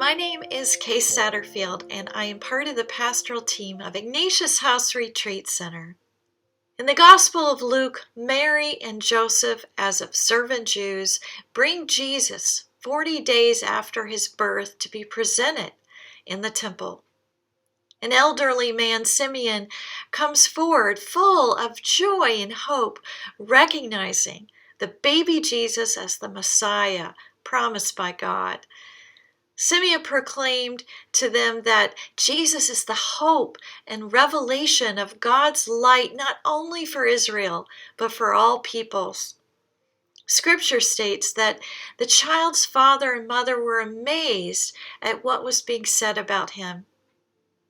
My name is Kay Satterfield, and I am part of the pastoral team of Ignatius House Retreat Center. In the Gospel of Luke, Mary and Joseph, as observant Jews, bring Jesus 40 days after his birth to be presented in the temple. An elderly man, Simeon, comes forward full of joy and hope, recognizing the baby Jesus as the Messiah promised by God. Simeon proclaimed to them that Jesus is the hope and revelation of God's light, not only for Israel, but for all peoples. Scripture states that the child's father and mother were amazed at what was being said about him.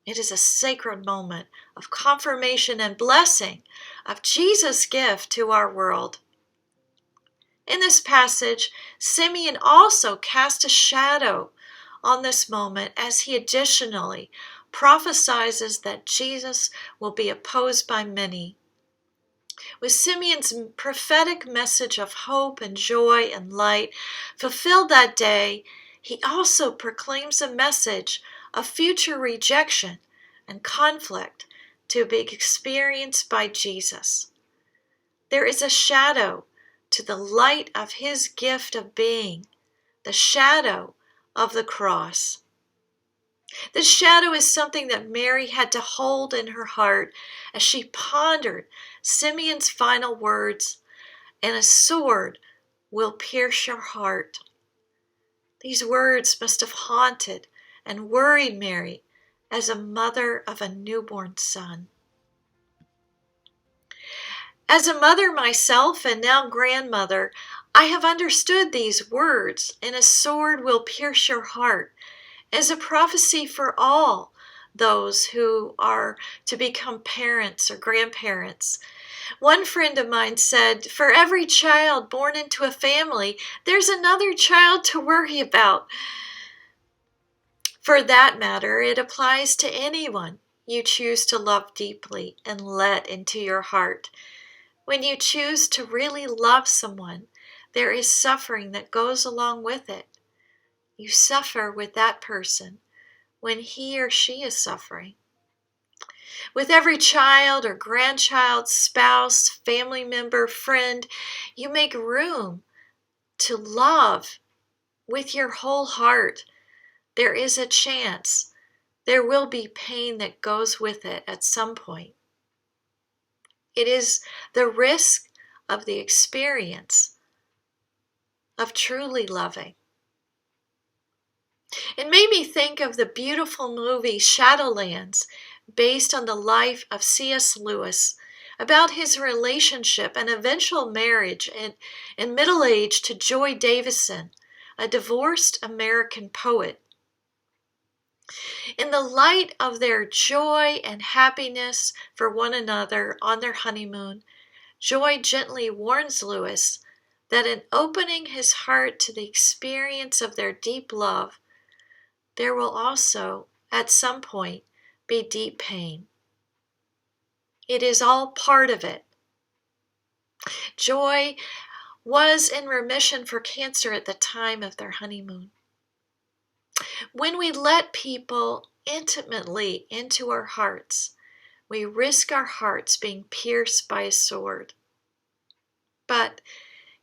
It is a sacred moment of confirmation and blessing of Jesus' gift to our world. In this passage, Simeon also cast a shadow on this moment as he additionally prophesies that Jesus will be opposed by many. With Simeon's prophetic message of hope and joy and light fulfilled that day, he also proclaims a message of future rejection and conflict to be experienced by Jesus. There is a shadow to the light of his gift of being, the shadow of the cross. This shadow is something that Mary had to hold in her heart as she pondered Simeon's final words, "And a sword will pierce your heart." These words must have haunted and worried Mary as a mother of a newborn son. As a mother myself and now grandmother, I have understood these words, "and a sword will pierce your heart," as a prophecy for all those who are to become parents or grandparents. One friend of mine said, "For every child born into a family, there's another child to worry about." For that matter, it applies to anyone you choose to love deeply and let into your heart. When you choose to really love someone, there is suffering that goes along with it. You suffer with that person when he or she is suffering. With every child or grandchild, spouse, family member, friend, you make room to love with your whole heart. There is a chance there will be pain that goes with it at some point. It is the risk of the experience of truly loving. It made me think of the beautiful movie Shadowlands, based on the life of C.S. Lewis, about his relationship and eventual marriage in middle age to Joy Davison, a divorced American poet. In the light of their joy and happiness for one another on their honeymoon, Joy gently warns Lewis that in opening his heart to the experience of their deep love, there will also, at some point, be deep pain. It is all part of it. Joy was in remission for cancer at the time of their honeymoon. When we let people intimately into our hearts, we risk our hearts being pierced by a sword. But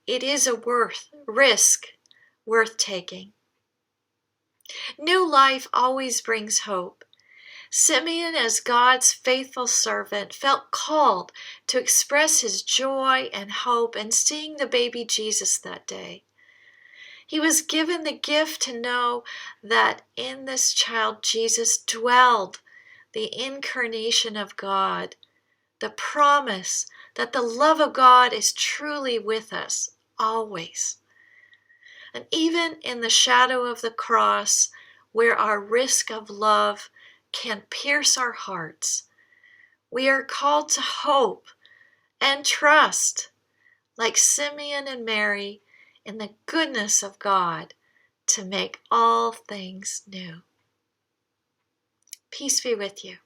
it is a risk worth taking. New life always brings hope. Simeon, as God's faithful servant, felt called to express his joy and hope in seeing the baby Jesus that day. He was given the gift to know that in this child Jesus dwelled the incarnation of God, the promise that the love of God is truly with us always. And even in the shadow of the cross, where our risk of love can pierce our hearts, we are called to hope and trust, like Simeon and Mary, in the goodness of God to make all things new. Peace be with you.